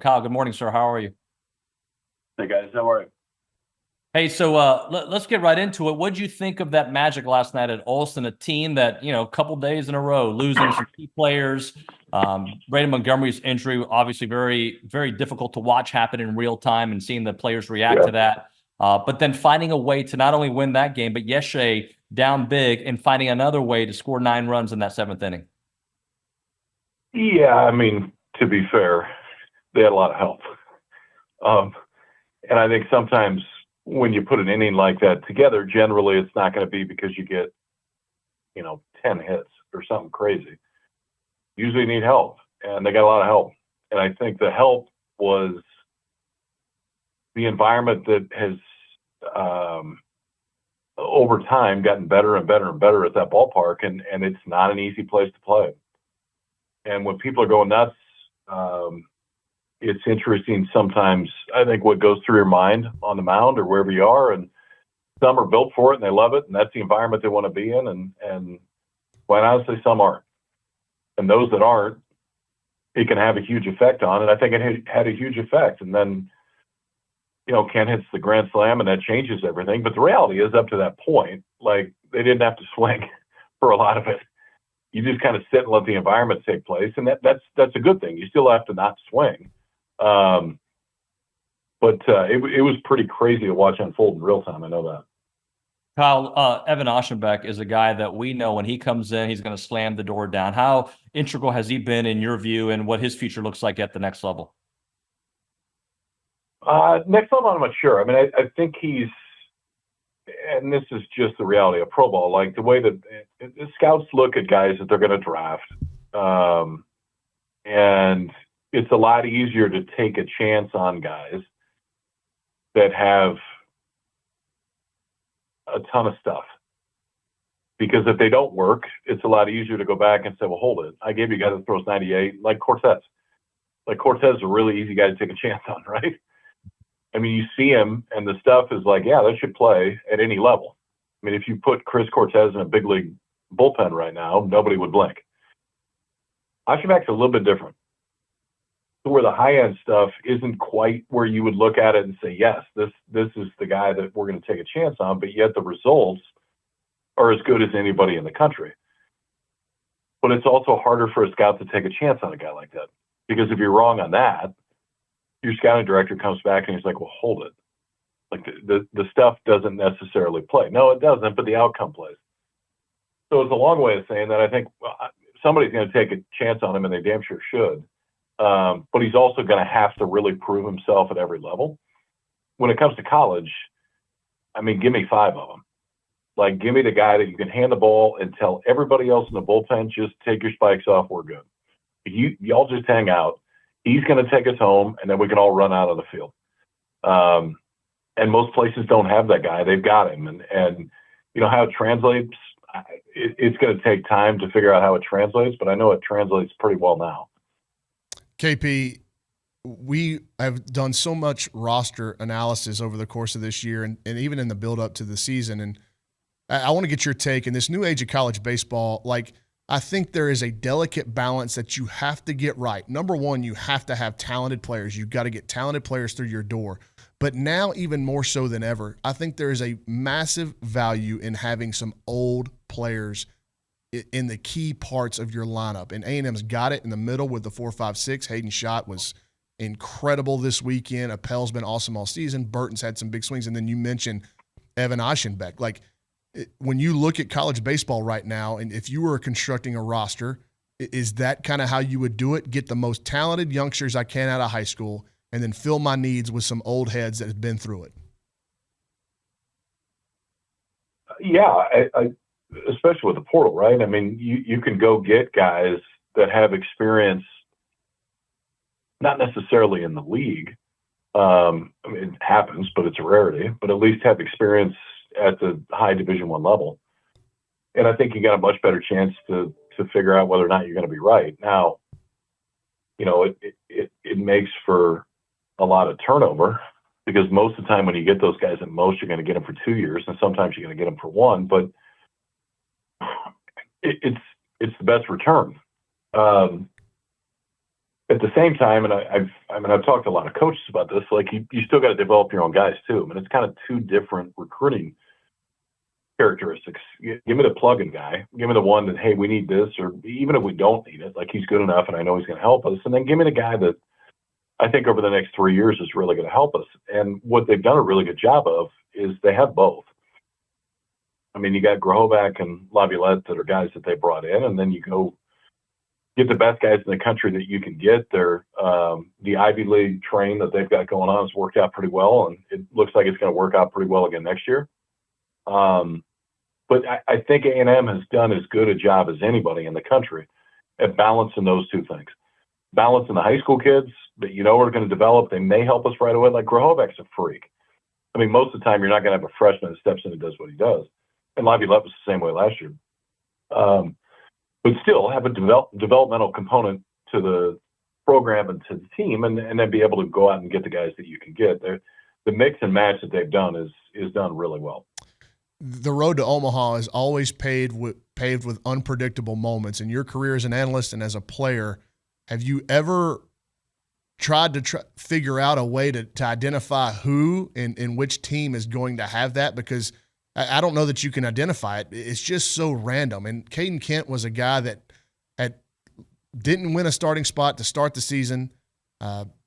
Kyle, good morning, sir. How are you? Hey guys, how are you? Hey, so let's get right into it. What did you think of that Magic last night at Olsen, a team that, a couple days in a row, losing some key players? Brady Montgomery's injury, obviously very, very difficult to watch happen in real time and seeing the players react to that. But then finding a way to not only win that game, but yesterday down big and finding another way to score 9 runs in that 7th inning. Yeah, I mean, to be fair, they had a lot of help. And I think sometimes when you put an inning like that together, generally it's not going to be because you get, 10 hits or something crazy. Usually you need help, and they got a lot of help. And I think the help was the environment that has, over time, gotten better and better and better at that ballpark, and it's not an easy place to play. And when people are going nuts, it's interesting sometimes, I think, what goes through your mind on the mound or wherever you are. And some are built for it and they love it, and that's the environment they want to be in. And quite honestly, some aren't. And those that aren't, it can have a huge effect on. And I think it had a huge effect. And then, Ken hits the grand slam, and that changes everything. But the reality is, up to that point, like, they didn't have to swing for a lot of it. You just kind of sit and let the environment take place, and that's a good thing. You still have to not swing. But it was pretty crazy to watch unfold in real time. I know that. Kyle, Evan Aschenbeck is a guy that we know when he comes in, he's going to slam the door down. How integral has he been in your view, and what his future looks like at the next level? Next level, I'm not sure. I mean, I think he's, and this is just the reality of pro ball, like the way that the scouts look at guys that they're going to draft. And it's a lot easier to take a chance on guys that have a ton of stuff. Because if they don't work, it's a lot easier to go back and say, well, hold it. I gave you a guy that throws 98, like Cortez. Like, Cortez is a really easy guy to take a chance on, right? I mean, you see him, and the stuff is like, yeah, that should play at any level. I mean, if you put Chris Cortez in a big league bullpen right now, nobody would blink. Aschenbeck's a little bit different. Where the high-end stuff isn't quite where you would look at it and say, yes, this is the guy that we're going to take a chance on, but yet the results are as good as anybody in the country. But it's also harder for a scout to take a chance on a guy like that. Because if you're wrong on that, your scouting director comes back and he's like, well, hold it. Like, the stuff doesn't necessarily play. No, it doesn't, but the outcome plays. So it's a long way of saying that I think somebody's going to take a chance on him, and they damn sure should. But he's also going to have to really prove himself at every level. When it comes to college, I mean, give me 5 of them. Like, give me the guy that you can hand the ball and tell everybody else in the bullpen, just take your spikes off, we're good. Y'all just hang out. He's going to take us home, and then we can all run out of the field. And most places don't have that guy. They've got him. And how it translates, it's going to take time to figure out how it translates, but I know it translates pretty well now. KP, we have done so much roster analysis over the course of this year and even in the build-up to the season, and I want to get your take in this new age of college baseball. Like, I think there is a delicate balance that you have to get right. Number one, you have to have talented players. You've got to get talented players through your door. But now, even more so than ever, I think there is a massive value in having some old players in the key parts of your lineup. And A&M's got it in the middle with the 4-5-6. Hayden Schott was incredible this weekend. Appel's been awesome all season. Burton's had some big swings. And then you mentioned Evan Aschenbeck. Like, when you look at college baseball right now, and if you were constructing a roster, is that kind of how you would do it? Get the most talented youngsters I can out of high school and then fill my needs with some old heads that have been through it? Yeah, especially with the portal, right? I mean, you can go get guys that have experience, not necessarily in the league. I mean, it happens, but it's a rarity, but at least have experience at the high Division I level. And I think you got a much better chance to figure out whether or not you're going to be right. Now, it makes for a lot of turnover, because most of the time when you get those guys, at most you're going to get them for 2 years, and sometimes you're going to get them for 1, but it's the best return. At the same time, and I've talked to a lot of coaches about this, like you still got to develop your own guys too. I mean, it's kind of two different recruiting characteristics. Give me the plug-in guy. Give me the one that, hey, we need this, or even if we don't need it, like he's good enough and I know he's going to help us. And then give me the guy that I think over the next 3 years is really going to help us. And what they've done a really good job of is they have both. I mean, you got Grohovac and Laviolette that are guys that they brought in, and then you go get the best guys in the country that you can get. They're the Ivy League train that they've got going on has worked out pretty well, and it looks like it's going to work out pretty well again next year. But I think A&M has done as good a job as anybody in the country at balancing those two things. Balancing the high school kids that you know are going to develop. They may help us right away. Like Grohovac's a freak. I mean, most of the time you're not going to have a freshman that steps in and does what he does. And Laviolette was the same way last year. But still have a developmental component to the program and to the team, and then be able to go out and get the guys that you can get. The mix and match that they've done is done really well. The road to Omaha is always paved with unpredictable moments. In your career as an analyst and as a player, have you ever tried to figure out a way to identify who and which team is going to have that? Because I don't know that you can identify it. It's just so random. And Caden Kent was a guy that didn't win a starting spot to start the season,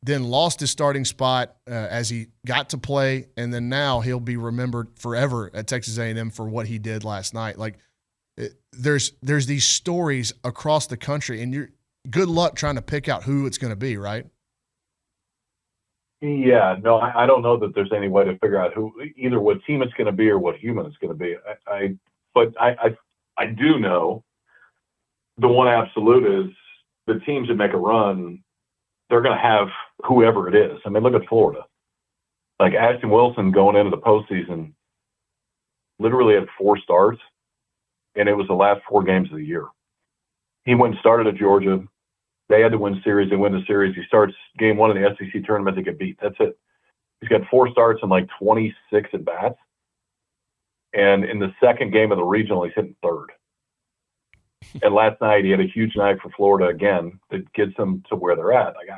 then lost his starting spot as he got to play, and then now he'll be remembered forever at Texas A&M for what he did last night. Like, there's these stories across the country, and you're good luck trying to pick out who it's going to be, right? Yeah, no, I don't know that there's any way to figure out who, either what team it's going to be or what human it's going to be. But I do know the one absolute is the teams that make a run, they're going to have whoever it is. I mean, look at Florida. Like Ashton Wilson going into the postseason literally had 4 starts, and it was the last 4 games of the year. He went and started at Georgia. They had to win series. They win the series. He starts game 1 of the SEC tournament. They get beat. That's it. He's got 4 starts and like 26 at bats. And in the second game of the regional, he's hitting 3rd. And last night he had a huge night for Florida again that gets them to where they're at. Like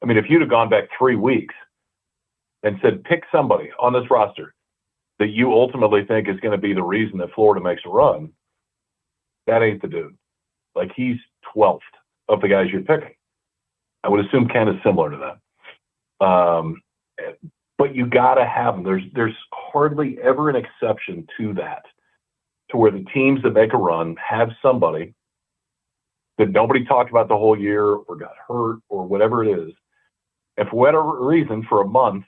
I mean, if you'd have gone back 3 weeks and said, pick somebody on this roster that you ultimately think is going to be the reason that Florida makes a run, that ain't the dude. Like, he's 12th of the guys you're picking. I would assume Ken is similar to that. But you got to have them. There's hardly ever an exception to that, to where the teams that make a run have somebody that nobody talked about the whole year or got hurt or whatever it is. And for whatever reason, for a month,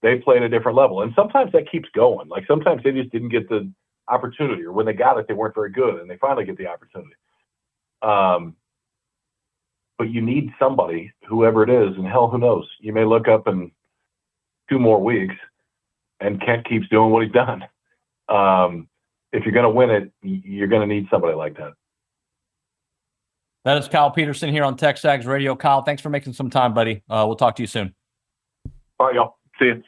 they play at a different level. And sometimes that keeps going. Like, sometimes they just didn't get the opportunity, or when they got it, they weren't very good, and they finally get the opportunity. But you need somebody, whoever it is, and hell, who knows? You may look up in 2 more weeks and Kent keeps doing what he's done. If you're going to win it, you're going to need somebody like that. That is Kyle Peterson here on TexAgs Radio. Kyle, thanks for making some time, buddy. We'll talk to you soon. All right, y'all. See you.